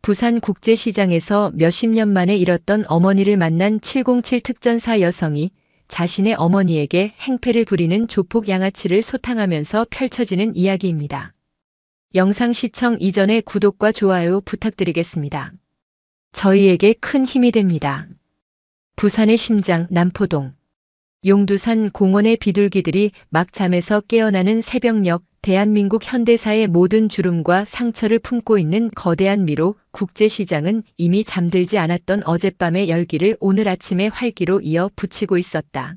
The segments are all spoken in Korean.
부산국제시장에서 몇십 년 만에 잃었던 어머니를 만난 707 특전사 여성이 자신의 어머니에게 행패를 부리는 조폭 양아치를 소탕하면서 펼쳐지는 이야기입니다. 영상 시청 이전에 구독과 좋아요 부탁드리겠습니다. 저희에게 큰 힘이 됩니다. 부산의 심장 남포동. 용두산 공원의 비둘기들이 막 잠에서 깨어나는 새벽녘, 대한민국 현대사의 모든 주름과 상처를 품고 있는 거대한 미로 국제시장은 이미 잠들지 않았던 어젯밤의 열기를 오늘 아침의 활기로 이어 붙이고 있었다.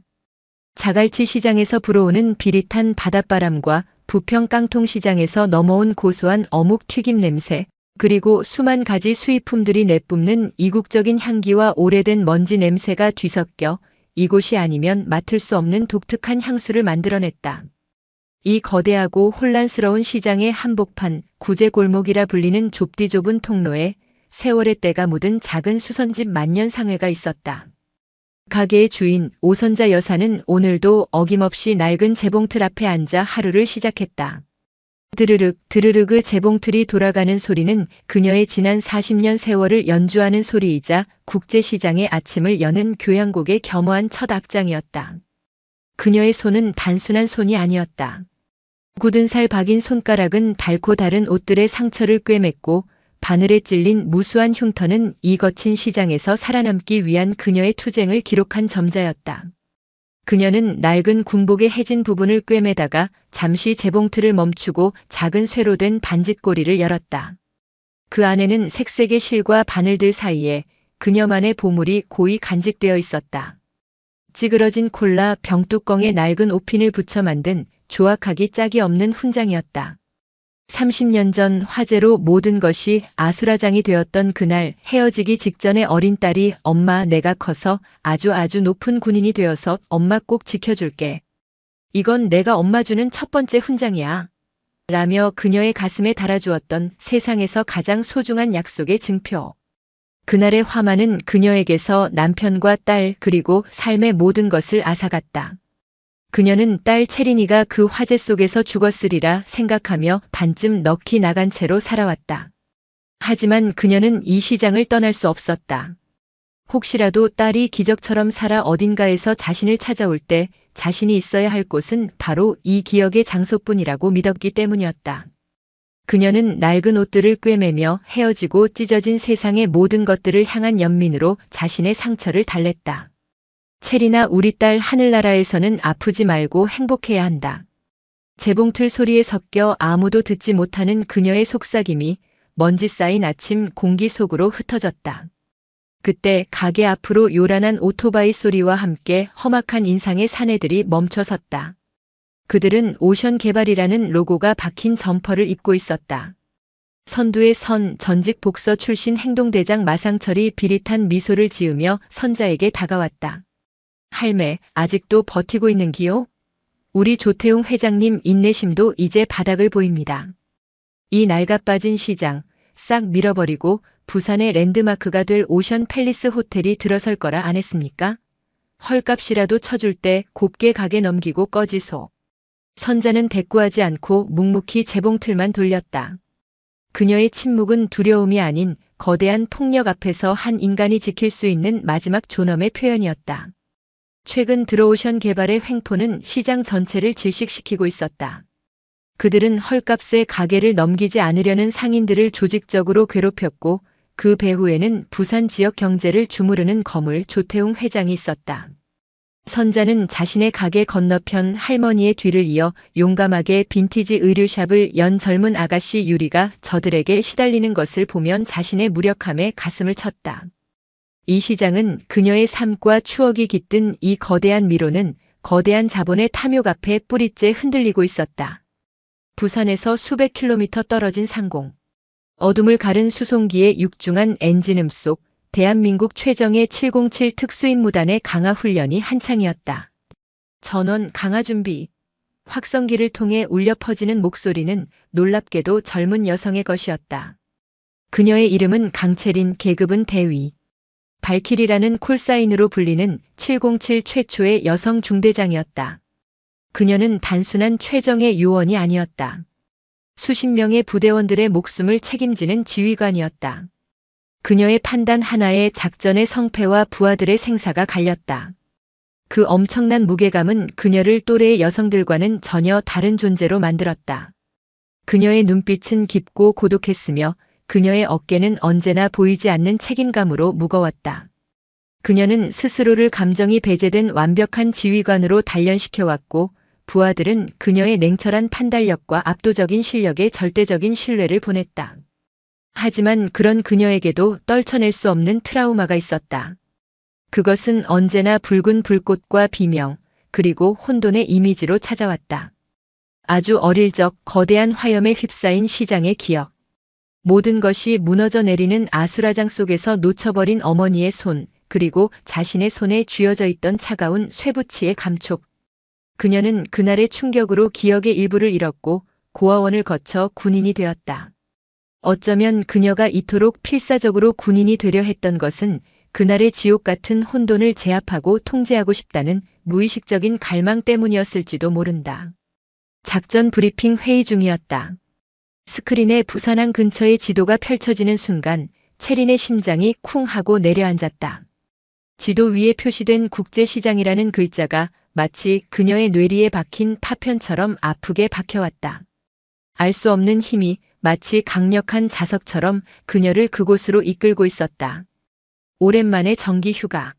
자갈치 시장에서 불어오는 비릿한 바닷바람과 부평 깡통시장에서 넘어온 고소한 어묵 튀김 냄새, 그리고 수만 가지 수입품들이 내뿜는 이국적인 향기와 오래된 먼지 냄새가 뒤섞여 이곳이 아니면 맡을 수 없는 독특한 향수를 만들어냈다. 이 거대하고 혼란스러운 시장의 한복판, 구제골목이라 불리는 좁디 좁은 통로에 세월의 때가 묻은 작은 수선집 만년상회가 있었다. 가게의 주인 오선자 여사는 오늘도 어김없이 낡은 재봉틀 앞에 앉아 하루를 시작했다. 드르륵 드르륵의 재봉틀이 돌아가는 소리는 그녀의 지난 40년 세월을 연주하는 소리이자 국제시장의 아침을 여는 교향곡의 겸허한 첫 악장이었다. 그녀의 손은 단순한 손이 아니었다. 굳은 살 박인 손가락은 닳고 다른 옷들의 상처를 꿰맸고 바늘에 찔린 무수한 흉터는 이 거친 시장에서 살아남기 위한 그녀의 투쟁을 기록한 점자였다. 그녀는 낡은 군복의 해진 부분을 꿰매다가 잠시 재봉틀을 멈추고 작은 쇠로 된 반짓고리를 열었다. 그 안에는 색색의 실과 바늘들 사이에 그녀만의 보물이 고이 간직되어 있었다. 찌그러진 콜라 병뚜껑에 낡은 옷핀을 붙여 만든 조악하기 짝이 없는 훈장이었다. 30년 전 화재로 모든 것이 아수라장이 되었던 그날 헤어지기 직전에 어린 딸이 엄마 내가 커서 아주 높은 군인이 되어서 엄마 꼭 지켜줄게. 이건 내가 엄마 주는 첫 번째 훈장이야. 라며 그녀의 가슴에 달아주었던 세상에서 가장 소중한 약속의 증표. 그날의 화마는 그녀에게서 남편과 딸 그리고 삶의 모든 것을 앗아갔다. 그녀는 딸 채린이가 그 화재 속에서 죽었으리라 생각하며 반쯤 넋이 나간 채로 살아왔다. 하지만 그녀는 이 시장을 떠날 수 없었다. 혹시라도 딸이 기적처럼 살아 어딘가에서 자신을 찾아올 때 자신이 있어야 할 곳은 바로 이 기억의 장소뿐이라고 믿었기 때문이었다. 그녀는 낡은 옷들을 꿰매며 헤어지고 찢어진 세상의 모든 것들을 향한 연민으로 자신의 상처를 달랬다. 체리나 우리 딸 하늘나라에서는 아프지 말고 행복해야 한다. 재봉틀 소리에 섞여 아무도 듣지 못하는 그녀의 속삭임이 먼지 쌓인 아침 공기 속으로 흩어졌다. 그때 가게 앞으로 요란한 오토바이 소리와 함께 험악한 인상의 사내들이 멈춰섰다. 그들은 오션개발이라는 로고가 박힌 점퍼를 입고 있었다. 선두의 선 전직 복서 출신 행동대장 마상철이 비릿한 미소를 지으며 선자에게 다가왔다. 할매, 아직도 버티고 있는 기요? 우리 조태웅 회장님 인내심도 이제 바닥을 보입니다. 이 낡아빠진 시장 싹 밀어버리고 부산의 랜드마크가 될 오션 팰리스 호텔이 들어설 거라 안 했습니까? 헐값이라도 쳐줄 때 곱게 가게 넘기고 꺼지소. 선자는 대꾸하지 않고 묵묵히 재봉틀만 돌렸다. 그녀의 침묵은 두려움이 아닌 거대한 폭력 앞에서 한 인간이 지킬 수 있는 마지막 존엄의 표현이었다. 최근 들어오션 개발의 횡포는 시장 전체를 질식시키고 있었다. 그들은 헐값에 가게를 넘기지 않으려는 상인들을 조직적으로 괴롭혔고 그 배후에는 부산 지역 경제를 주무르는 거물 조태웅 회장이 있었다. 선자는 자신의 가게 건너편 할머니의 뒤를 이어 용감하게 빈티지 의류샵을 연 젊은 아가씨 유리가 저들에게 시달리는 것을 보면 자신의 무력함에 가슴을 쳤다. 이 시장은 그녀의 삶과 추억이 깃든 이 거대한 미로는 거대한 자본의 탐욕 앞에 뿌리째 흔들리고 있었다. 부산에서 수백 킬로미터 떨어진 상공. 어둠을 가른 수송기의 육중한 엔진음 속 대한민국 최정예 707 특수임무단의 강화 훈련이 한창이었다. 전원 강화 준비. 확성기를 통해 울려 퍼지는 목소리는 놀랍게도 젊은 여성의 것이었다. 그녀의 이름은 강채린, 계급은 대위. 발키리라는 콜사인으로 불리는 707 최초의 여성 중대장이었다. 그녀는 단순한 최정예 요원이 아니었다. 수십 명의 부대원들의 목숨을 책임지는 지휘관이었다. 그녀의 판단 하나에 작전의 성패와 부하들의 생사가 갈렸다. 그 엄청난 무게감은 그녀를 또래의 여성들과는 전혀 다른 존재로 만들었다. 그녀의 눈빛은 깊고 고독했으며 그녀의 어깨는 언제나 보이지 않는 책임감으로 무거웠다. 그녀는 스스로를 감정이 배제된 완벽한 지휘관으로 단련시켜왔고 부하들은 그녀의 냉철한 판단력과 압도적인 실력에 절대적인 신뢰를 보냈다. 하지만 그런 그녀에게도 떨쳐낼 수 없는 트라우마가 있었다. 그것은 언제나 붉은 불꽃과 비명, 그리고 혼돈의 이미지로 찾아왔다. 아주 어릴 적 거대한 화염에 휩싸인 시장의 기억. 모든 것이 무너져 내리는 아수라장 속에서 놓쳐버린 어머니의 손, 그리고 자신의 손에 쥐어져 있던 차가운 쇠붙이의 감촉. 그녀는 그날의 충격으로 기억의 일부를 잃었고 고아원을 거쳐 군인이 되었다. 어쩌면 그녀가 이토록 필사적으로 군인이 되려 했던 것은 그날의 지옥 같은 혼돈을 제압하고 통제하고 싶다는 무의식적인 갈망 때문이었을지도 모른다. 작전 브리핑 회의 중이었다. 스크린에 부산항 근처의 지도가 펼쳐지는 순간 체린의 심장이 쿵 하고 내려앉았다. 지도 위에 표시된 국제시장이라는 글자가 마치 그녀의 뇌리에 박힌 파편처럼 아프게 박혀왔다. 알 수 없는 힘이 마치 강력한 자석처럼 그녀를 그곳으로 이끌고 있었다. 오랜만에 정기 휴가.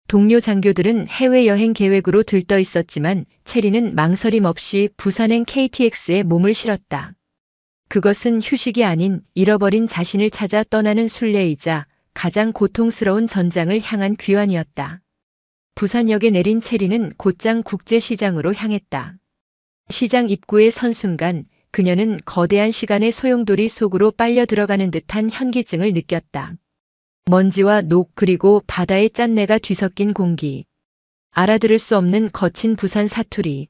동료 장교들은 해외여행 계획으로 들떠 있었지만 체리는 망설임 없이 부산행 KTX에 몸을 실었다. 그것은 휴식이 아닌 잃어버린 자신을 찾아 떠나는 순례이자 가장 고통스러운 전장을 향한 귀환이었다. 부산역에 내린 체리는 곧장 국제시장으로 향했다. 시장 입구에 선 순간 그녀는 거대한 시간의 소용돌이 속으로 빨려 들어가는 듯한 현기증을 느꼈다. 먼지와 녹 그리고 바다의 짠내가 뒤섞인 공기. 알아들을 수 없는 거친 부산 사투리.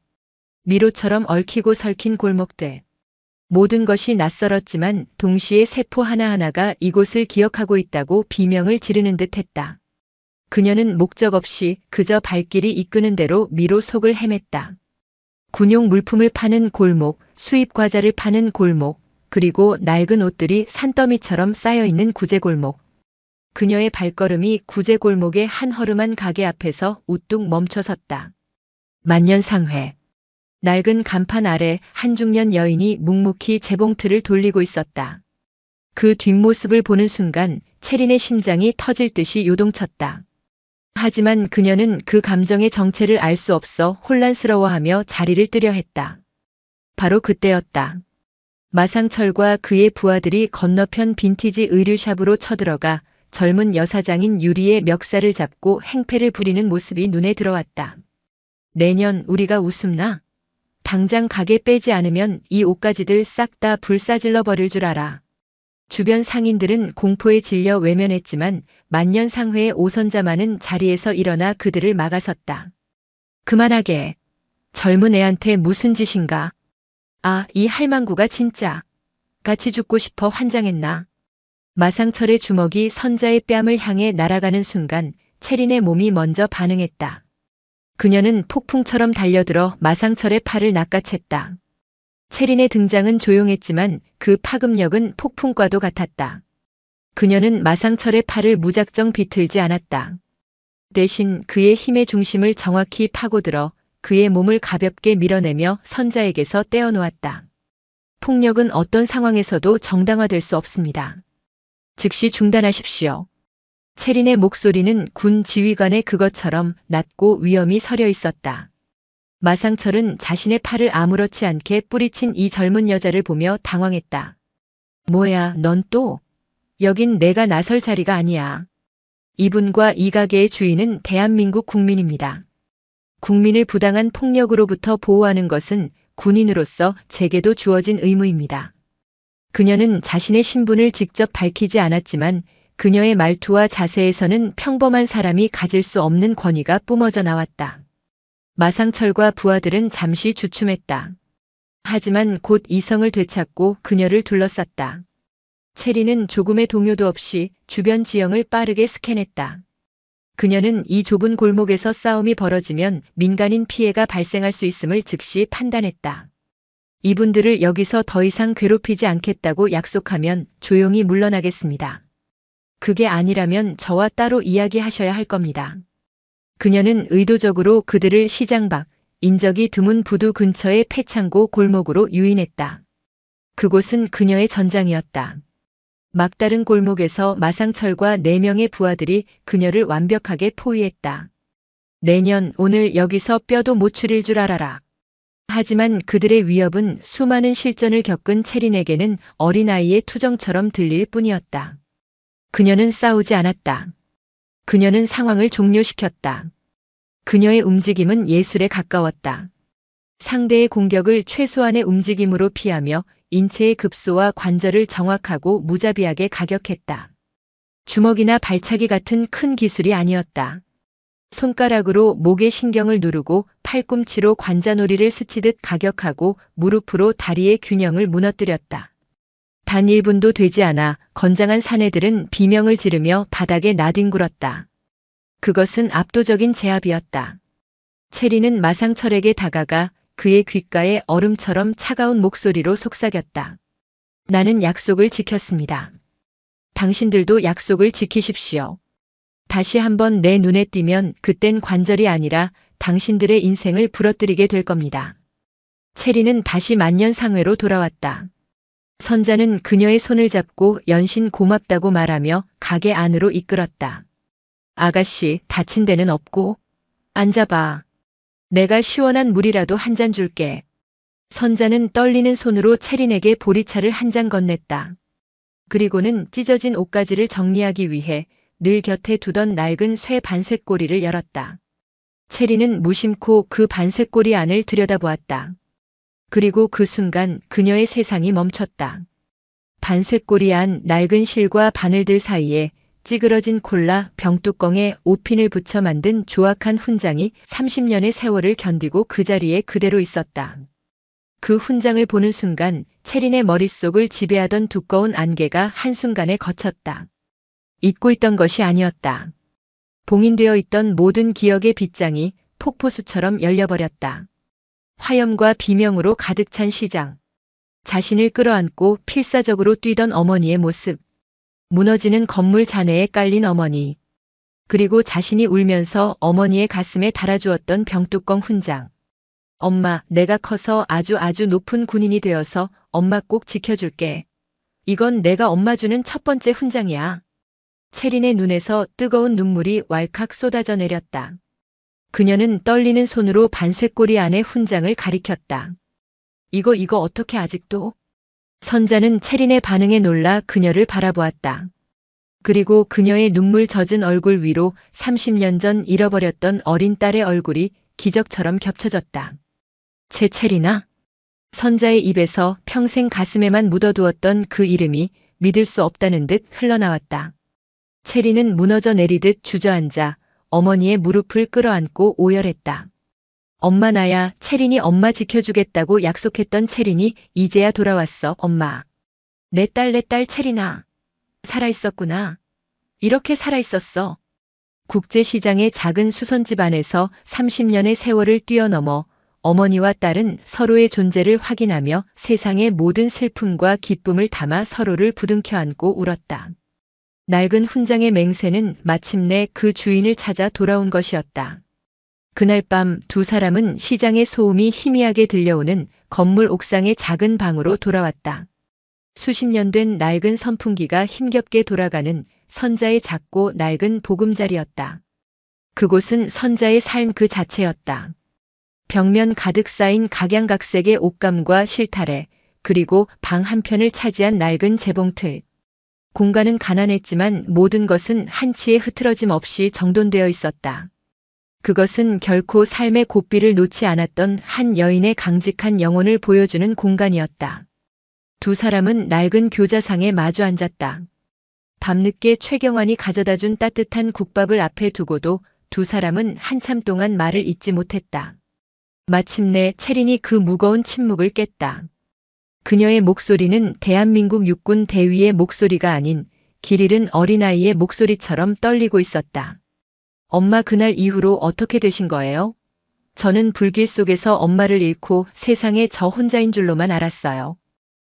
미로처럼 얽히고 설킨 골목들. 모든 것이 낯설었지만 동시에 세포 하나하나가 이곳을 기억하고 있다고 비명을 지르는 듯 했다. 그녀는 목적 없이 그저 발길이 이끄는 대로 미로 속을 헤맸다. 군용 물품을 파는 골목, 수입 과자를 파는 골목, 그리고 낡은 옷들이 산더미처럼 쌓여있는 구제골목. 그녀의 발걸음이 구제골목의 한 허름한 가게 앞에서 우뚝 멈춰섰다. 만년상회. 낡은 간판 아래 한 중년 여인이 묵묵히 재봉틀을 돌리고 있었다. 그 뒷모습을 보는 순간 체린의 심장이 터질 듯이 요동쳤다. 하지만 그녀는 그 감정의 정체를 알 수 없어 혼란스러워하며 자리를 뜨려 했다. 바로 그때였다. 마상철과 그의 부하들이 건너편 빈티지 의류샵으로 쳐들어가 젊은 여사장인 유리의 멱살을 잡고 행패를 부리는 모습이 눈에 들어왔다. 내년 우리가 웃음나? 당장 가게 빼지 않으면 이 옷가지들 싹 다 불사질러 버릴 줄 알아. 주변 상인들은 공포에 질려 외면했지만 만년상회의 오선자만은 자리에서 일어나 그들을 막아섰다. 그만하게. 젊은 애한테 무슨 짓인가? 아, 이 할망구가 진짜. 같이 죽고 싶어 환장했나? 마상철의 주먹이 선자의 뺨을 향해 날아가는 순간 체린의 몸이 먼저 반응했다. 그녀는 폭풍처럼 달려들어 마상철의 팔을 낚아챘다. 체린의 등장은 조용했지만 그 파급력은 폭풍과도 같았다. 그녀는 마상철의 팔을 무작정 비틀지 않았다. 대신 그의 힘의 중심을 정확히 파고들어 그의 몸을 가볍게 밀어내며 선자에게서 떼어놓았다. 폭력은 어떤 상황에서도 정당화될 수 없습니다. 즉시 중단하십시오. 체린의 목소리는 군 지휘관의 그것처럼 낮고 위엄이 서려 있었다. 마상철은 자신의 팔을 아무렇지 않게 뿌리친 이 젊은 여자를 보며 당황했다. 뭐야, 넌 또? 여긴 내가 나설 자리가 아니야. 이분과 이 가게의 주인은 대한민국 국민입니다. 국민을 부당한 폭력으로부터 보호하는 것은 군인으로서 제게도 주어진 의무입니다. 그녀는 자신의 신분을 직접 밝히지 않았지만 그녀의 말투와 자세에서는 평범한 사람이 가질 수 없는 권위가 뿜어져 나왔다. 마상철과 부하들은 잠시 주춤했다. 하지만 곧 이성을 되찾고 그녀를 둘러쌌다. 체리는 조금의 동요도 없이 주변 지형을 빠르게 스캔했다. 그녀는 이 좁은 골목에서 싸움이 벌어지면 민간인 피해가 발생할 수 있음을 즉시 판단했다. 이분들을 여기서 더 이상 괴롭히지 않겠다고 약속하면 조용히 물러나겠습니다. 그게 아니라면 저와 따로 이야기하셔야 할 겁니다. 그녀는 의도적으로 그들을 시장 밖, 인적이 드문 부두 근처의 폐창고 골목으로 유인했다. 그곳은 그녀의 전장이었다. 막다른 골목에서 마상철과 4명의 부하들이 그녀를 완벽하게 포위했다. 내년 오늘 여기서 뼈도 못 추릴 줄 알아라. 하지만 그들의 위협은 수많은 실전을 겪은 체린에게는 어린아이의 투정처럼 들릴 뿐이었다. 그녀는 싸우지 않았다. 그녀는 상황을 종료시켰다. 그녀의 움직임은 예술에 가까웠다. 상대의 공격을 최소한의 움직임으로 피하며 인체의 급소와 관절을 정확하고 무자비하게 가격했다. 주먹이나 발차기 같은 큰 기술이 아니었다. 손가락으로 목의 신경을 누르고 팔꿈치로 관자놀이를 스치듯 가격하고 무릎으로 다리의 균형을 무너뜨렸다. 단 1분도 되지 않아 건장한 사내들은 비명을 지르며 바닥에 나뒹굴었다. 그것은 압도적인 제압이었다. 체리는 마상철에게 다가가 그의 귓가에 얼음처럼 차가운 목소리로 속삭였다. 나는 약속을 지켰습니다. 당신들도 약속을 지키십시오. 다시 한번 내 눈에 띄면 그땐 관절이 아니라 당신들의 인생을 부러뜨리게 될 겁니다. 체리는 다시 만년상회로 돌아왔다. 선자는 그녀의 손을 잡고 연신 고맙다고 말하며 가게 안으로 이끌었다. 아가씨, 다친 데는 없고? 앉아봐. 내가 시원한 물이라도 한 잔 줄게. 선자는 떨리는 손으로 체린에게 보리차를 한 잔 건넸다. 그리고는 찢어진 옷가지를 정리하기 위해 늘 곁에 두던 낡은 쇠 반쇠꼬리를 열었다. 체린은 무심코 그 반쇠꼬리 안을 들여다보았다. 그리고 그 순간 그녀의 세상이 멈췄다. 반쇠꼬리 안 낡은 실과 바늘들 사이에 찌그러진 콜라 병뚜껑에 옷핀을 붙여 만든 조악한 훈장이 30년의 세월을 견디고 그 자리에 그대로 있었다. 그 훈장을 보는 순간 체린의 머릿속을 지배하던 두꺼운 안개가 한순간에 걷혔다. 잊고 있던 것이 아니었다. 봉인되어 있던 모든 기억의 빗장이 폭포수처럼 열려버렸다. 화염과 비명으로 가득 찬 시장. 자신을 끌어안고 필사적으로 뛰던 어머니의 모습. 무너지는 건물 잔해에 깔린 어머니. 그리고 자신이 울면서 어머니의 가슴에 달아주었던 병뚜껑 훈장. 엄마, 내가 커서 아주 높은 군인이 되어서 엄마 꼭 지켜줄게. 이건 내가 엄마 주는 첫 번째 훈장이야. 체린의 눈에서 뜨거운 눈물이 왈칵 쏟아져 내렸다. 그녀는 떨리는 손으로 반쇠꼬리 안의 훈장을 가리켰다. 이거 어떻게 아직도? 선자는 체린의 반응에 놀라 그녀를 바라보았다. 그리고 그녀의 눈물 젖은 얼굴 위로 30년 전 잃어버렸던 어린 딸의 얼굴이 기적처럼 겹쳐졌다. 체린아? 선자의 입에서 평생 가슴에만 묻어두었던 그 이름이 믿을 수 없다는 듯 흘러나왔다. 체린은 무너져 내리듯 주저앉아 어머니의 무릎을 끌어안고 오열했다. 엄마 나야. 체린이 엄마 지켜주겠다고 약속했던 체린이 이제야 돌아왔어. 엄마. 내 딸 체린아. 살아있었구나. 이렇게 살아있었어. 국제시장의 작은 수선집 안에서 30년의 세월을 뛰어넘어 어머니와 딸은 서로의 존재를 확인하며 세상의 모든 슬픔과 기쁨을 담아 서로를 부둥켜 안고 울었다. 낡은 훈장의 맹세는 마침내 그 주인을 찾아 돌아온 것이었다. 그날 밤 두 사람은 시장의 소음이 희미하게 들려오는 건물 옥상의 작은 방으로 돌아왔다. 수십 년 된 낡은 선풍기가 힘겹게 돌아가는 선자의 작고 낡은 보금자리였다. 그곳은 선자의 삶 그 자체였다. 벽면 가득 쌓인 각양각색의 옷감과 실타래, 그리고 방 한편을 차지한 낡은 재봉틀. 공간은 가난했지만 모든 것은 한치의 흐트러짐 없이 정돈되어 있었다. 그것은 결코 삶의 고삐를 놓지 않았던 한 여인의 강직한 영혼을 보여주는 공간이었다. 두 사람은 낡은 교자상에 마주 앉았다. 밤늦게 최경환이 가져다 준 따뜻한 국밥을 앞에 두고도 두 사람은 한참 동안 말을 잇지 못했다. 마침내 체린이 그 무거운 침묵을 깼다. 그녀의 목소리는 대한민국 육군 대위의 목소리가 아닌 길 잃은 어린아이의 목소리처럼 떨리고 있었다. 엄마 그날 이후로 어떻게 되신 거예요? 저는 불길 속에서 엄마를 잃고 세상에 저 혼자인 줄로만 알았어요.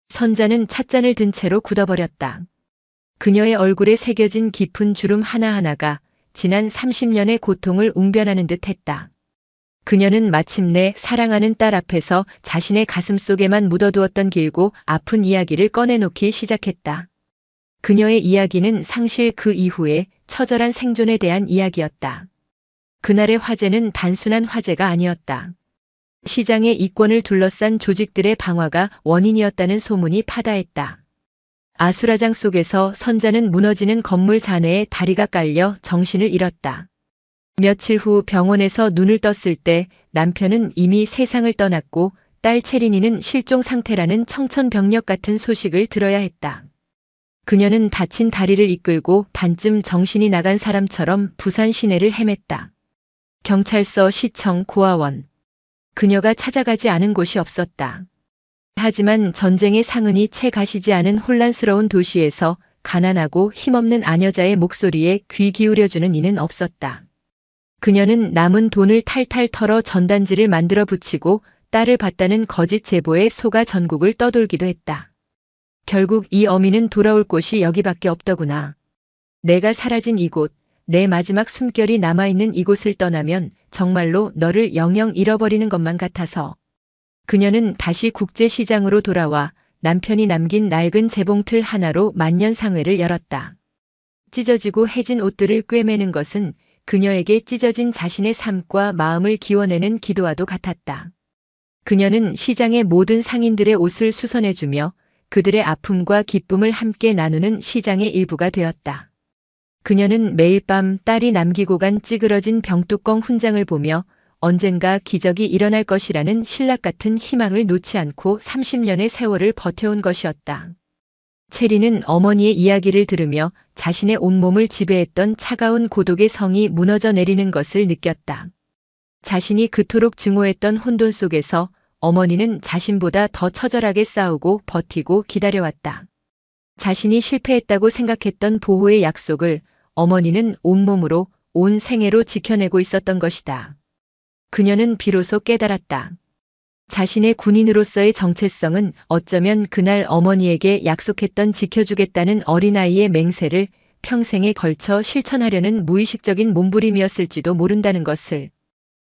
선자는 찻잔을 든 채로 굳어버렸다. 그녀의 얼굴에 새겨진 깊은 주름 하나하나가 지난 30년의 고통을 웅변하는 듯 했다. 그녀는 마침내 사랑하는 딸 앞에서 자신의 가슴 속에만 묻어두었던 길고 아픈 이야기를 꺼내놓기 시작했다. 그녀의 이야기는 상실 그 이후에 처절한 생존에 대한 이야기였다. 그날의 화재는 단순한 화재가 아니었다. 시장의 이권을 둘러싼 조직들의 방화가 원인이었다는 소문이 파다했다. 아수라장 속에서 선자는 무너지는 건물 잔해에 다리가 깔려 정신을 잃었다. 며칠 후 병원에서 눈을 떴을 때 남편은 이미 세상을 떠났고 딸 체린이는 실종 상태라는 청천벽력 같은 소식을 들어야 했다. 그녀는 다친 다리를 이끌고 반쯤 정신이 나간 사람처럼 부산 시내를 헤맸다. 경찰서, 시청, 고아원. 그녀가 찾아가지 않은 곳이 없었다. 하지만 전쟁의 상흔이 채 가시지 않은 혼란스러운 도시에서 가난하고 힘없는 아녀자의 목소리에 귀 기울여주는 이는 없었다. 그녀는 남은 돈을 탈탈 털어 전단지를 만들어 붙이고 딸을 봤다는 거짓 제보에 속아 전국을 떠돌기도 했다. 결국 이 어미는 돌아올 곳이 여기밖에 없더구나. 내가 사라진 이곳, 내 마지막 숨결이 남아있는 이곳을 떠나면 정말로 너를 영영 잃어버리는 것만 같아서. 그녀는 다시 국제시장으로 돌아와 남편이 남긴 낡은 재봉틀 하나로 만년상회를 열었다. 찢어지고 해진 옷들을 꿰매는 것은 그녀에게 찢어진 자신의 삶과 마음을 기워내는 기도와도 같았다. 그녀는 시장의 모든 상인들의 옷을 수선해주며 그들의 아픔과 기쁨을 함께 나누는 시장의 일부가 되었다. 그녀는 매일 밤 딸이 남기고 간 찌그러진 병뚜껑 훈장을 보며 언젠가 기적이 일어날 것이라는 신락 같은 희망을 놓지 않고 30년의 세월을 버텨온 것이었다. 체리는 어머니의 이야기를 들으며 자신의 온몸을 지배했던 차가운 고독의 성이 무너져 내리는 것을 느꼈다. 자신이 그토록 증오했던 혼돈 속에서 어머니는 자신보다 더 처절하게 싸우고 버티고 기다려왔다. 자신이 실패했다고 생각했던 보호의 약속을 어머니는 온몸으로 온 생애로 지켜내고 있었던 것이다. 그녀는 비로소 깨달았다. 자신의 군인으로서의 정체성은 어쩌면 그날 어머니에게 약속했던 지켜주겠다는 어린아이의 맹세를 평생에 걸쳐 실천하려는 무의식적인 몸부림이었을지도 모른다는 것을.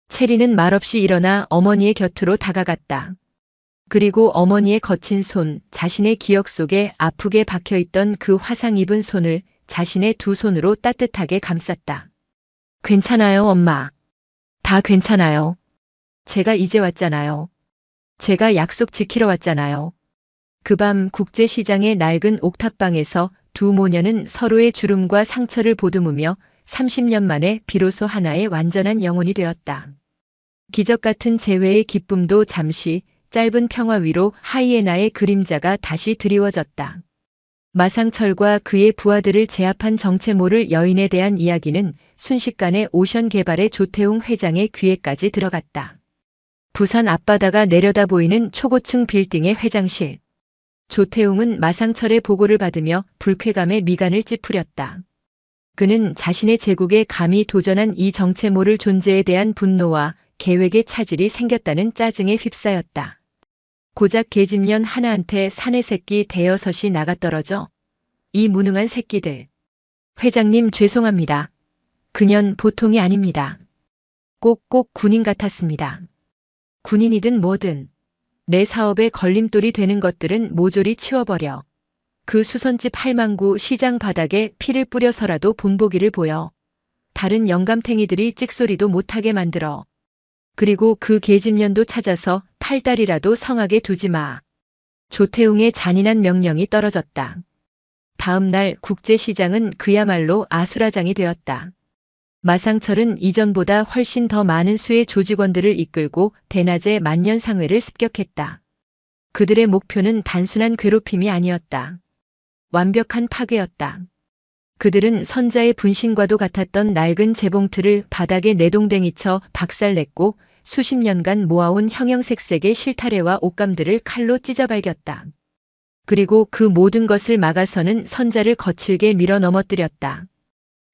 체리는 말없이 일어나 어머니의 곁으로 다가갔다. 그리고 어머니의 거친 손, 자신의 기억 속에 아프게 박혀있던 그 화상 입은 손을 자신의 두 손으로 따뜻하게 감쌌다. 괜찮아요, 엄마. 다 괜찮아요. 제가 이제 왔잖아요. 제가 약속 지키러 왔잖아요. 그 밤 국제시장의 낡은 옥탑방에서 두 모녀는 서로의 주름과 상처를 보듬으며 30년 만에 비로소 하나의 완전한 영혼이 되었다. 기적 같은 재회의 기쁨도 잠시 짧은 평화 위로 하이에나의 그림자가 다시 드리워졌다. 마상철과 그의 부하들을 제압한 정체 모를 여인에 대한 이야기는 순식간에 오션 개발의 조태웅 회장의 귀에까지 들어갔다. 부산 앞바다가 내려다 보이는 초고층 빌딩의 회장실. 조태웅은 마상철의 보고를 받으며 불쾌감에 미간을 찌푸렸다. 그는 자신의 제국에 감히 도전한 이 정체 모를 존재에 대한 분노와 계획의 차질이 생겼다는 짜증에 휩싸였다. 고작 계집년 하나한테 사내 새끼 대여섯이 나가떨어져. 이 무능한 새끼들. 회장님 죄송합니다. 그년 보통이 아닙니다. 꼭꼭 군인 같았습니다. 군인이든 뭐든 내 사업에 걸림돌이 되는 것들은 모조리 치워버려. 그 수선집 할망구 시장 바닥에 피를 뿌려서라도 본보기를 보여. 다른 영감탱이들이 찍소리도 못하게 만들어. 그리고 그 계집년도 찾아서 팔다리라도 성하게 두지 마. 조태웅의 잔인한 명령이 떨어졌다. 다음 날 국제시장은 그야말로 아수라장이 되었다. 마상철은 이전보다 훨씬 더 많은 수의 조직원들을 이끌고 대낮에 만년상회를 습격했다. 그들의 목표는 단순한 괴롭힘이 아니었다. 완벽한 파괴였다. 그들은 선자의 분신과도 같았던 낡은 재봉틀을 바닥에 내동댕이쳐 박살냈고 수십 년간 모아온 형형색색의 실타래와 옷감들을 칼로 찢어발겼다. 그리고 그 모든 것을 막아서는 선자를 거칠게 밀어 넘어뜨렸다.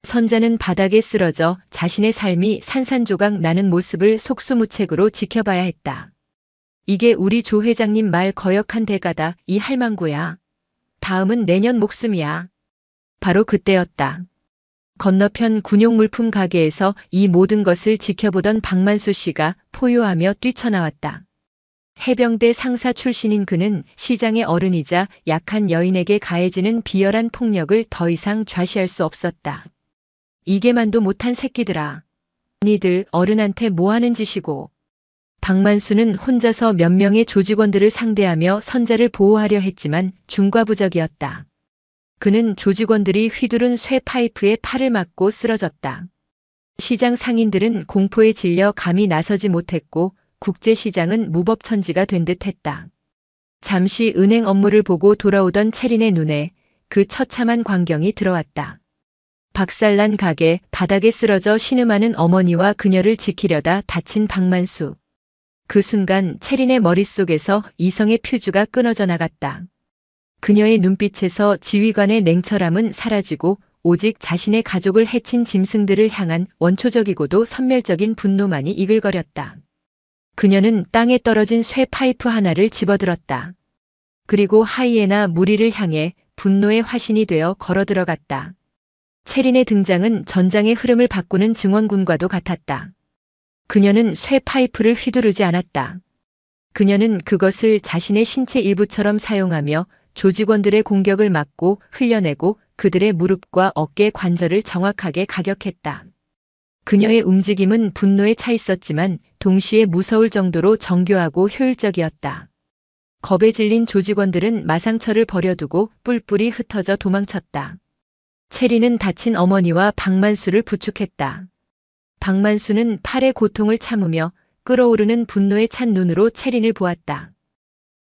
선자는 바닥에 쓰러져 자신의 삶이 산산조각 나는 모습을 속수무책으로 지켜봐야 했다. 이게 우리 조 회장님 말 거역한 대가다, 이 할망구야. 다음은 내년 목숨이야. 바로 그때였다. 건너편 군용물품 가게에서 이 모든 것을 지켜보던 박만수 씨가 포효하며 뛰쳐나왔다. 해병대 상사 출신인 그는 시장의 어른이자 약한 여인에게 가해지는 비열한 폭력을 더 이상 좌시할 수 없었다. 이게만도 못한 새끼들아. 니들 어른한테 뭐하는 짓이고. 박만수는 혼자서 몇 명의 조직원들을 상대하며 선자를 보호하려 했지만 중과부적이었다. 그는 조직원들이 휘두른 쇠 파이프에 팔을 맞고 쓰러졌다. 시장 상인들은 공포에 질려 감히 나서지 못했고 국제시장은 무법천지가 된 듯했다. 잠시 은행 업무를 보고 돌아오던 채린의 눈에 그 처참한 광경이 들어왔다. 박살난 가게, 바닥에 쓰러져 신음하는 어머니와 그녀를 지키려다 다친 박만수. 그 순간 채린의 머릿속에서 이성의 퓨즈가 끊어져 나갔다. 그녀의 눈빛에서 지휘관의 냉철함은 사라지고 오직 자신의 가족을 해친 짐승들을 향한 원초적이고도 선멸적인 분노만이 이글거렸다. 그녀는 땅에 떨어진 쇠 파이프 하나를 집어들었다. 그리고 하이에나 무리를 향해 분노의 화신이 되어 걸어 들어갔다. 채린의 등장은 전장의 흐름을 바꾸는 증원군과도 같았다. 그녀는 쇠 파이프를 휘두르지 않았다. 그녀는 그것을 자신의 신체 일부처럼 사용하며 조직원들의 공격을 막고 흘려내고 그들의 무릎과 어깨 관절을 정확하게 가격했다. 그녀의 움직임은 분노에 차 있었지만 동시에 무서울 정도로 정교하고 효율적이었다. 겁에 질린 조직원들은 마상처를 버려두고 뿔뿔이 흩어져 도망쳤다. 채린은 다친 어머니와 박만수를 부축했다. 박만수는 팔의 고통을 참으며 끓어오르는 분노에 찬 눈으로 채린을 보았다.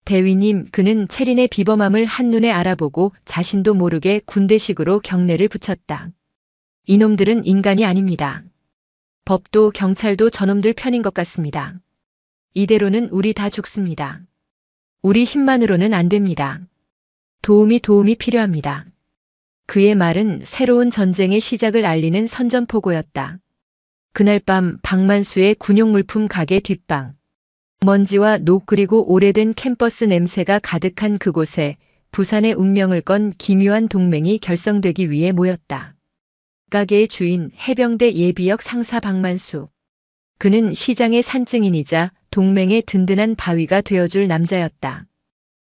대위님, 그는 채린의 비범함을 한눈에 알아보고 자신도 모르게 군대식으로 경례를 붙였다. 이놈들은 인간이 아닙니다. 법도 경찰도 저놈들 편인 것 같습니다. 이대로는 우리 다 죽습니다. 우리 힘만으로는 안 됩니다. 도움이 필요합니다. 그의 말은 새로운 전쟁의 시작을 알리는 선전포고였다. 그날 밤 박만수의 군용물품 가게 뒷방. 먼지와 녹 그리고 오래된 캠퍼스 냄새가 가득한 그곳에 부산의 운명을 건 기묘한 동맹이 결성되기 위해 모였다. 가게의 주인 해병대 예비역 상사 박만수. 그는 시장의 산증인이자 동맹의 든든한 바위가 되어줄 남자였다.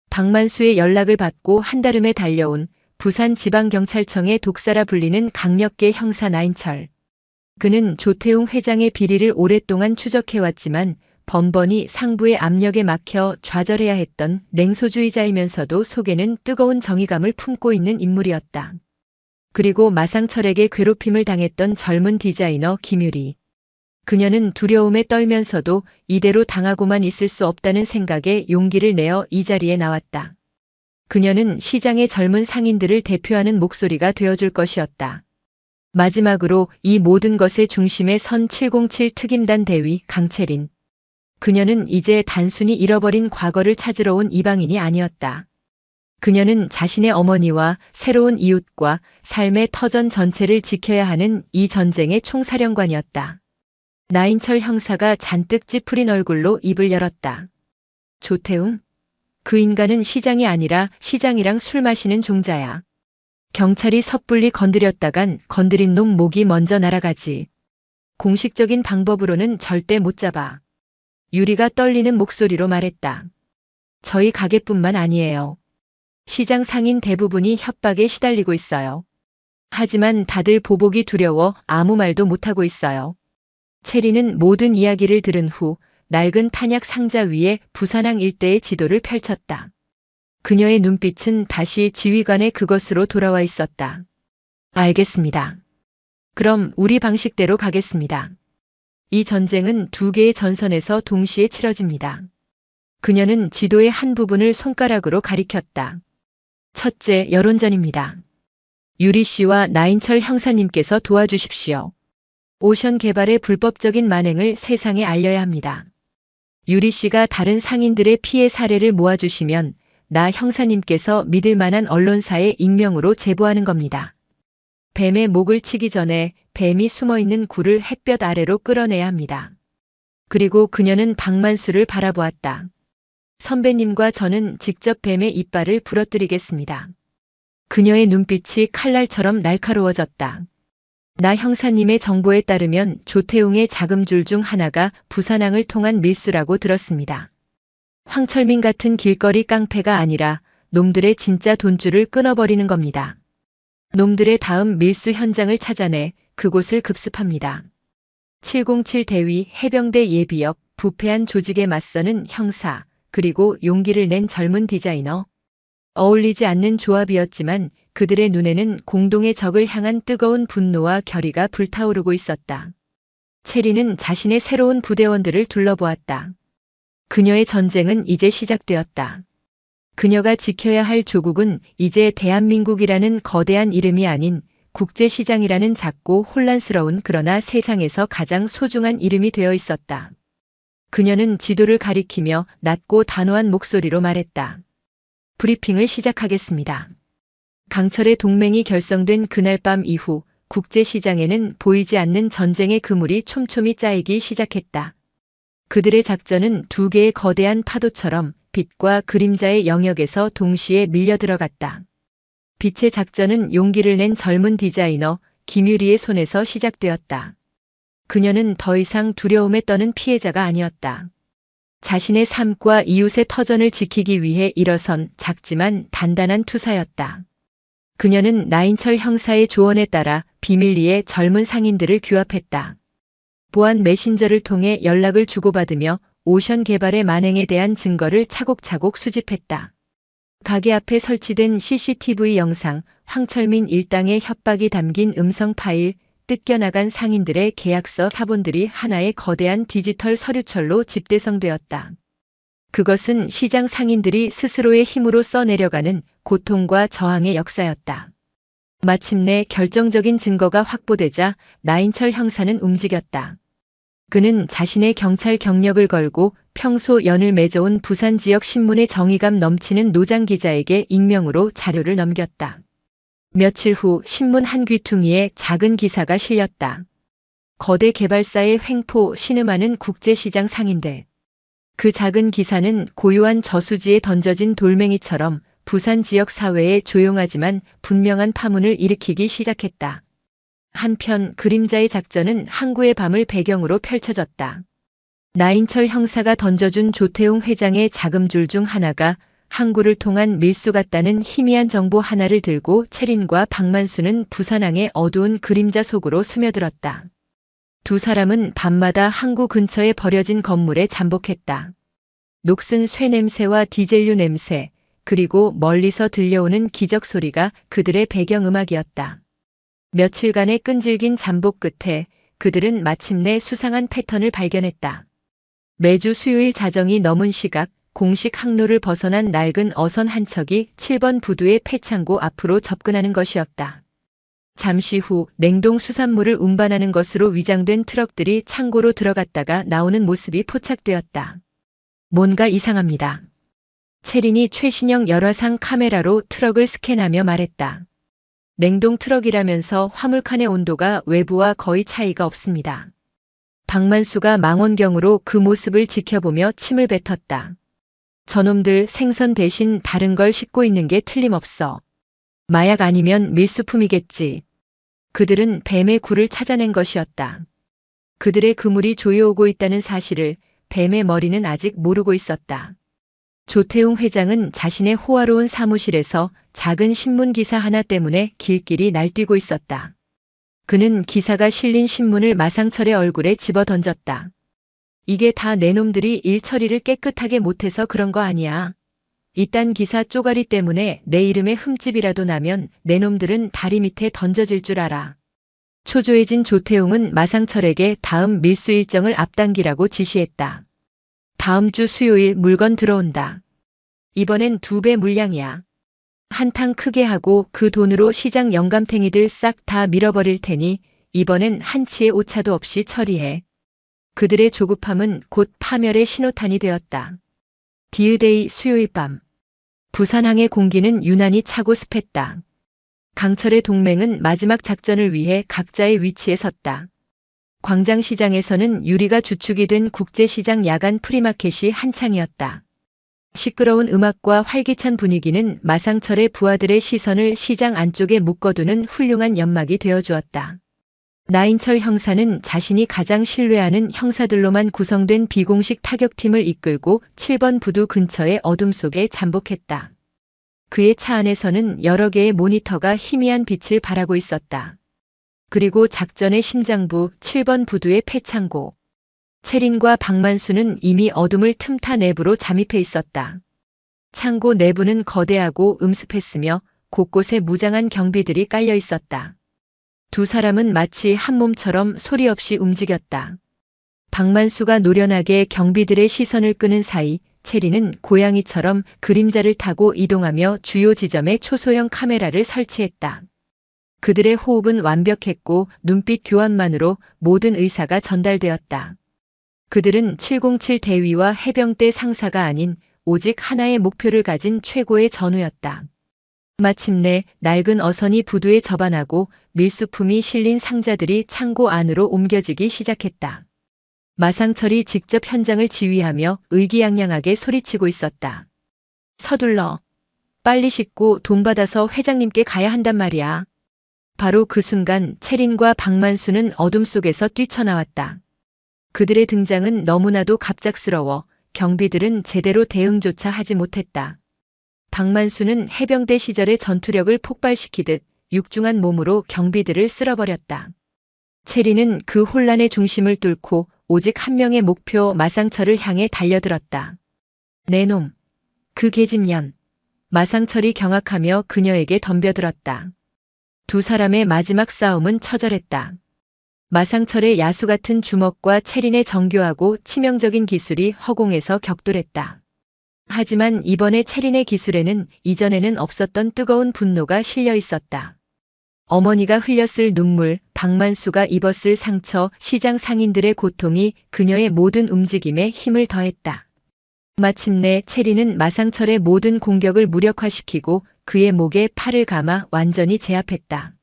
박만수의 연락을 받고 한달음에 달려온 부산지방경찰청의 독사라 불리는 강력계 형사 나인철. 그는 조태웅 회장의 비리를 오랫동안 추적해왔지만 번번이 상부의 압력에 막혀 좌절해야 했던 냉소주의자이면서도 속에는 뜨거운 정의감을 품고 있는 인물이었다. 그리고 마상철에게 괴롭힘을 당했던 젊은 디자이너 김유리. 그녀는 두려움에 떨면서도 이대로 당하고만 있을 수 없다는 생각에 용기를 내어 이 자리에 나왔다. 그녀는 시장의 젊은 상인들을 대표하는 목소리가 되어줄 것이었다. 마지막으로 이 모든 것의 중심에 선 707 특임단 대위 강채린. 그녀는 이제 단순히 잃어버린 과거를 찾으러 온 이방인이 아니었다. 그녀는 자신의 어머니와 새로운 이웃과 삶의 터전 전체를 지켜야 하는 이 전쟁의 총사령관이었다. 나인철 형사가 잔뜩 찌푸린 얼굴로 입을 열었다. 조태웅? 그 인간은 시장이 아니라 시장이랑 술 마시는 종자야. 경찰이 섣불리 건드렸다간 건드린 놈 목이 먼저 날아가지. 공식적인 방법으로는 절대 못 잡아. 유리가 떨리는 목소리로 말했다. 저희 가게뿐만 아니에요. 시장 상인 대부분이 협박에 시달리고 있어요. 하지만 다들 보복이 두려워 아무 말도 못하고 있어요. 채리는 모든 이야기를 들은 후 낡은 탄약 상자 위에 부산항 일대의 지도를 펼쳤다. 그녀의 눈빛은 다시 지휘관의 그것으로 돌아와 있었다. 알겠습니다. 그럼 우리 방식대로 가겠습니다. 이 전쟁은 두 개의 전선에서 동시에 치러집니다. 그녀는 지도의 한 부분을 손가락으로 가리켰다. 첫째, 여론전입니다. 유리 씨와 나인철 형사님께서 도와주십시오. 오션 개발의 불법적인 만행을 세상에 알려야 합니다. 유리 씨가 다른 상인들의 피해 사례를 모아주시면 나 형사님께서 믿을 만한 언론사에 익명으로 제보하는 겁니다. 뱀의 목을 치기 전에 뱀이 숨어있는 굴을 햇볕 아래로 끌어내야 합니다. 그리고 그녀는 박만수를 바라보았다. 선배님과 저는 직접 뱀의 이빨을 부러뜨리겠습니다. 그녀의 눈빛이 칼날처럼 날카로워졌다. 나 형사님의 정보에 따르면 조태웅의 자금줄 중 하나가 부산항을 통한 밀수라고 들었습니다. 황철민 같은 길거리 깡패가 아니라 놈들의 진짜 돈줄을 끊어버리는 겁니다. 놈들의 다음 밀수 현장을 찾아내 그곳을 급습합니다. 707 대위 해병대 예비역 부패한 조직에 맞서는 형사, 그리고 용기를 낸 젊은 디자이너. 어울리지 않는 조합이었지만 그들의 눈에는 공동의 적을 향한 뜨거운 분노와 결의가 불타오르고 있었다. 체리는 자신의 새로운 부대원들을 둘러보았다. 그녀의 전쟁은 이제 시작되었다. 그녀가 지켜야 할 조국은 이제 대한민국이라는 거대한 이름이 아닌 국제시장이라는 작고 혼란스러운 그러나 세상에서 가장 소중한 이름이 되어 있었다. 그녀는 지도를 가리키며 낮고 단호한 목소리로 말했다. 브리핑을 시작하겠습니다. 강철의 동맹이 결성된 그날 밤 이후 국제시장에는 보이지 않는 전쟁의 그물이 촘촘히 짜이기 시작했다. 그들의 작전은 두 개의 거대한 파도처럼 빛과 그림자의 영역에서 동시에 밀려 들어갔다. 빛의 작전은 용기를 낸 젊은 디자이너 김유리의 손에서 시작되었다. 그녀는 더 이상 두려움에 떠는 피해자가 아니었다. 자신의 삶과 이웃의 터전을 지키기 위해 일어선 작지만 단단한 투사였다. 그녀는 나인철 형사의 조언에 따라 비밀리에 젊은 상인들을 규합했다. 보안 메신저를 통해 연락을 주고받으며 오션 개발의 만행에 대한 증거를 차곡차곡 수집했다. 가게 앞에 설치된 CCTV 영상, 황철민 일당의 협박이 담긴 음성 파일, 뜯겨나간 상인들의 계약서 사본들이 하나의 거대한 디지털 서류철로 집대성되었다. 그것은 시장 상인들이 스스로의 힘으로 써내려가는 고통과 저항의 역사였다. 마침내 결정적인 증거가 확보되자 나인철 형사는 움직였다. 그는 자신의 경찰 경력을 걸고 평소 연을 맺어온 부산 지역 신문의 정의감 넘치는 노장 기자에게 익명으로 자료를 넘겼다. 며칠 후 신문 한 귀퉁이에 작은 기사가 실렸다. 거대 개발사의 횡포 신음하는 국제시장 상인들. 그 작은 기사는 고요한 저수지에 던져진 돌멩이처럼 부산 지역 사회에 조용하지만 분명한 파문을 일으키기 시작했다. 한편 그림자의 작전은 항구의 밤을 배경으로 펼쳐졌다. 나인철 형사가 던져준 조태웅 회장의 자금줄 중 하나가 항구를 통한 밀수 같다는 희미한 정보 하나를 들고 채린과 박만수는 부산항의 어두운 그림자 속으로 스며들었다. 두 사람은 밤마다 항구 근처에 버려진 건물에 잠복했다. 녹슨 쇠 냄새와 디젤유 냄새, 그리고 멀리서 들려오는 기적 소리가 그들의 배경음악이었다. 며칠간의 끈질긴 잠복 끝에 그들은 마침내 수상한 패턴을 발견했다. 매주 수요일 자정이 넘은 시각, 공식 항로를 벗어난 낡은 어선 한 척이 7번 부두의 폐창고 앞으로 접근하는 것이었다. 잠시 후 냉동 수산물을 운반하는 것으로 위장된 트럭들이 창고로 들어갔다가 나오는 모습이 포착되었다. 뭔가 이상합니다. 채린이 최신형 열화상 카메라로 트럭을 스캔하며 말했다. 냉동 트럭이라면서 화물칸의 온도가 외부와 거의 차이가 없습니다. 박만수가 망원경으로 그 모습을 지켜보며 침을 뱉었다. 저놈들 생선 대신 다른 걸 싣고 있는 게 틀림없어. 마약 아니면 밀수품이겠지. 그들은 뱀의 굴을 찾아낸 것이었다. 그들의 그물이 조여오고 있다는 사실을 뱀의 머리는 아직 모르고 있었다. 조태웅 회장은 자신의 호화로운 사무실에서 작은 신문 기사 하나 때문에 길길이 날뛰고 있었다. 그는 기사가 실린 신문을 마상철의 얼굴에 집어던졌다. 이게 다 내 놈들이 일 처리를 깨끗하게 못해서 그런 거 아니야. 이딴 기사 쪼가리 때문에 내 이름에 흠집이라도 나면 내 놈들은 다리 밑에 던져질 줄 알아. 초조해진 조태웅은 마상철에게 다음 밀수 일정을 앞당기라고 지시했다. 다음 주 수요일 물건 들어온다. 이번엔 2배 물량이야. 한탕 크게 하고 그 돈으로 시장 영감탱이들 싹 다 밀어버릴 테니 이번엔 한치의 오차도 없이 처리해. 그들의 조급함은 곧 파멸의 신호탄이 되었다. 디으데이 수요일 밤. 부산항의 공기는 유난히 차고 습했다. 강철의 동맹은 마지막 작전을 위해 각자의 위치에 섰다. 광장시장에서는 유리가 주축이 된 국제시장 야간 프리마켓이 한창이었다. 시끄러운 음악과 활기찬 분위기는 마상철의 부하들의 시선을 시장 안쪽에 묶어두는 훌륭한 연막이 되어주었다. 나인철 형사는 자신이 가장 신뢰하는 형사들로만 구성된 비공식 타격팀을 이끌고 7번 부두 근처의 어둠 속에 잠복했다. 그의 차 안에서는 여러 개의 모니터가 희미한 빛을 발하고 있었다. 그리고 작전의 심장부 7번 부두의 폐창고. 채린과 박만수는 이미 어둠을 틈타 내부로 잠입해 있었다. 창고 내부는 거대하고 음습했으며 곳곳에 무장한 경비들이 깔려 있었다. 두 사람은 마치 한 몸처럼 소리 없이 움직였다. 박만수가 노련하게 경비들의 시선을 끄는 사이 채린은 고양이처럼 그림자를 타고 이동하며 주요 지점에 초소형 카메라를 설치했다. 그들의 호흡은 완벽했고 눈빛 교환만으로 모든 의사가 전달되었다. 그들은 707 대위와 해병대 상사가 아닌 오직 하나의 목표를 가진 최고의 전우였다. 마침내 낡은 어선이 부두에 접안하고 밀수품이 실린 상자들이 창고 안으로 옮겨지기 시작했다. 마상철이 직접 현장을 지휘하며 의기양양하게 소리치고 있었다. 서둘러. 빨리 싣고 돈 받아서 회장님께 가야 한단 말이야. 바로 그 순간 채린과 박만수는 어둠 속에서 뛰쳐나왔다. 그들의 등장은 너무나도 갑작스러워 경비들은 제대로 대응조차 하지 못했다. 박만수는 해병대 시절의 전투력을 폭발시키듯 육중한 몸으로 경비들을 쓸어버렸다. 채린은 그 혼란의 중심을 뚫고 오직 한 명의 목표 마상철을 향해 달려들었다. 내 놈. 그 계집년. 마상철이 경악하며 그녀에게 덤벼들었다. 두 사람의 마지막 싸움은 처절했다. 마상철의 야수 같은 주먹과 채린의 정교하고 치명적인 기술이 허공에서 격돌했다. 하지만 이번에 채린의 기술에는 이전에는 없었던 뜨거운 분노가 실려 있었다. 어머니가 흘렸을 눈물, 박만수가 입었을 상처, 시장 상인들의 고통이 그녀의 모든 움직임에 힘을 더했다. 마침내 채린은 마상철의 모든 공격을 무력화시키고 그의 목에 팔을 감아 완전히 제압했다.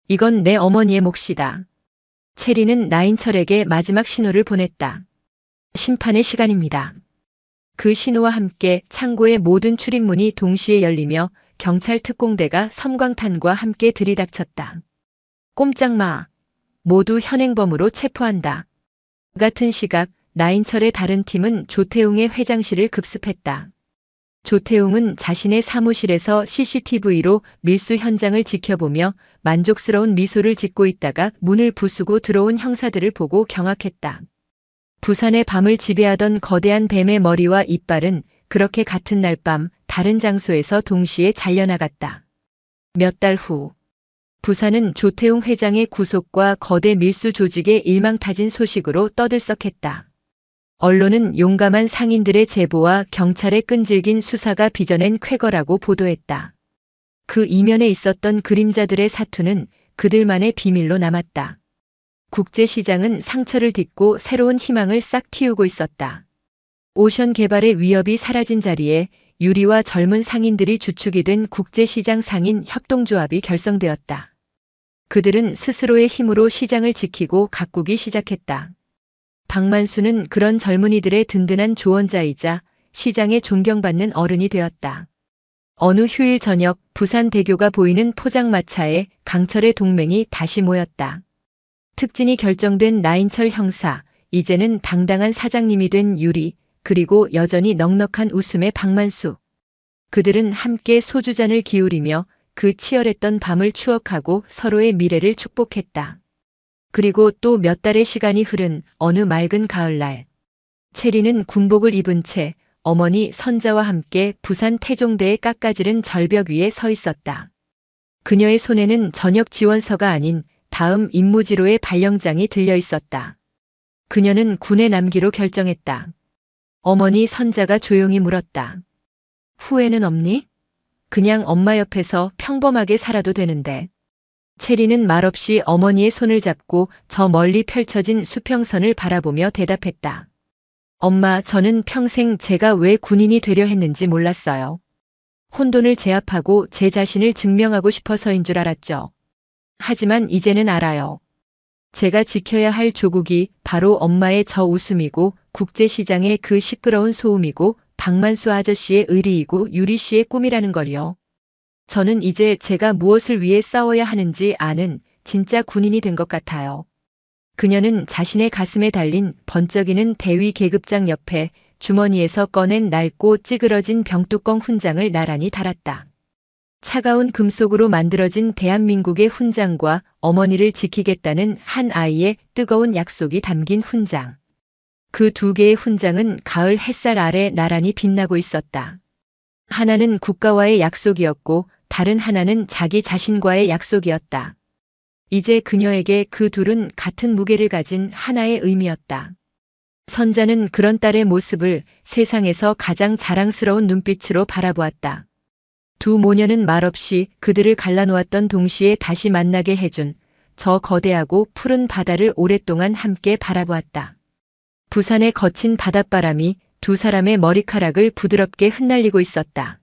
이건 내 어머니의 몫이다. 채린은 나인철에게 마지막 신호를 보냈다. 심판의 시간입니다. 그 신호와 함께 창고의 모든 출입문이 동시에 열리며 경찰 특공대가 섬광탄과 함께 들이닥쳤다. 꼼짝 마. 모두 현행범으로 체포한다. 같은 시각 나인철의 다른 팀은 조태웅의 회장실을 급습했다. 조태웅은 자신의 사무실에서 CCTV로 밀수 현장을 지켜보며 만족스러운 미소를 짓고 있다가 문을 부수고 들어온 형사들을 보고 경악했다. 부산의 밤을 지배하던 거대한 뱀의 머리와 이빨은 그렇게 같은 날 밤 다른 장소에서 동시에 잘려나갔다. 몇 달 후, 부산은 조태웅 회장의 구속과 거대 밀수 조직의 일망타진 소식으로 떠들썩했다. 언론은 용감한 상인들의 제보와 경찰의 끈질긴 수사가 빚어낸 쾌거라고 보도했다. 그 이면에 있었던 그림자들의 사투는 그들만의 비밀로 남았다. 국제시장은 상처를 딛고 새로운 희망을 싹 틔우고 있었다. 오션 개발의 위협이 사라진 자리에 유리와 젊은 상인들이 주축이 된 국제시장 상인 협동조합이 결성되었다. 그들은 스스로의 힘으로 시장을 지키고 가꾸기 시작했다. 박만수는 그런 젊은이들의 든든한 조언자이자 시장에 존경받는 어른이 되었다. 어느 휴일 저녁 부산대교가 보이는 포장마차에 강철의 동맹이 다시 모였다. 특진이 결정된 나인철 형사, 이제는 당당한 사장님이 된 유리, 그리고 여전히 넉넉한 웃음의 박만수. 그들은 함께 소주잔을 기울이며 그 치열했던 밤을 추억하고 서로의 미래를 축복했다. 그리고 또 몇 달의 시간이 흐른 어느 맑은 가을날. 채리는 군복을 입은 채 어머니 선자와 함께 부산 태종대의 깎아지른 절벽 위에 서 있었다. 그녀의 손에는 전역 지원서가 아닌 다음 임무지로의 발령장이 들려 있었다. 그녀는 군에 남기로 결정했다. 어머니 선자가 조용히 물었다. 후회는 없니? 그냥 엄마 옆에서 평범하게 살아도 되는데. 채리는 말없이 어머니의 손을 잡고 저 멀리 펼쳐진 수평선을 바라보며 대답했다. 엄마, 저는 평생 제가 왜 군인이 되려 했는지 몰랐어요. 혼돈을 제압하고 제 자신을 증명하고 싶어서인 줄 알았죠. 하지만 이제는 알아요. 제가 지켜야 할 조국이 바로 엄마의 저 웃음이고 국제시장의 그 시끄러운 소음이고 박만수 아저씨의 의리이고 유리 씨의 꿈이라는 걸요. 저는 이제 제가 무엇을 위해 싸워야 하는지 아는 진짜 군인이 된 것 같아요. 그녀는 자신의 가슴에 달린 번쩍이는 대위 계급장 옆에 주머니에서 꺼낸 낡고 찌그러진 병뚜껑 훈장을 나란히 달았다. 차가운 금속으로 만들어진 대한민국의 훈장과 어머니를 지키겠다는 한 아이의 뜨거운 약속이 담긴 훈장. 그 두 개의 훈장은 가을 햇살 아래 나란히 빛나고 있었다. 하나는 국가와의 약속이었고 다른 하나는 자기 자신과의 약속이었다. 이제 그녀에게 그 둘은 같은 무게를 가진 하나의 의미였다. 선자는 그런 딸의 모습을 세상에서 가장 자랑스러운 눈빛으로 바라보았다. 두 모녀는 말없이 그들을 갈라놓았던 동시에 다시 만나게 해준 저 거대하고 푸른 바다를 오랫동안 함께 바라보았다. 부산의 거친 바닷바람이 두 사람의 머리카락을 부드럽게 흩날리고 있었다.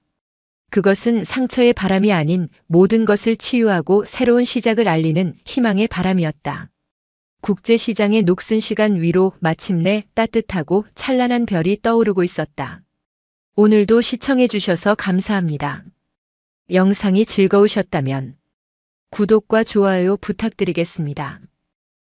그것은 상처의 바람이 아닌 모든 것을 치유하고 새로운 시작을 알리는 희망의 바람이었다. 국제시장의 녹슨 시간 위로 마침내 따뜻하고 찬란한 별이 떠오르고 있었다. 오늘도 시청해 주셔서 감사합니다. 영상이 즐거우셨다면 구독과 좋아요 부탁드리겠습니다.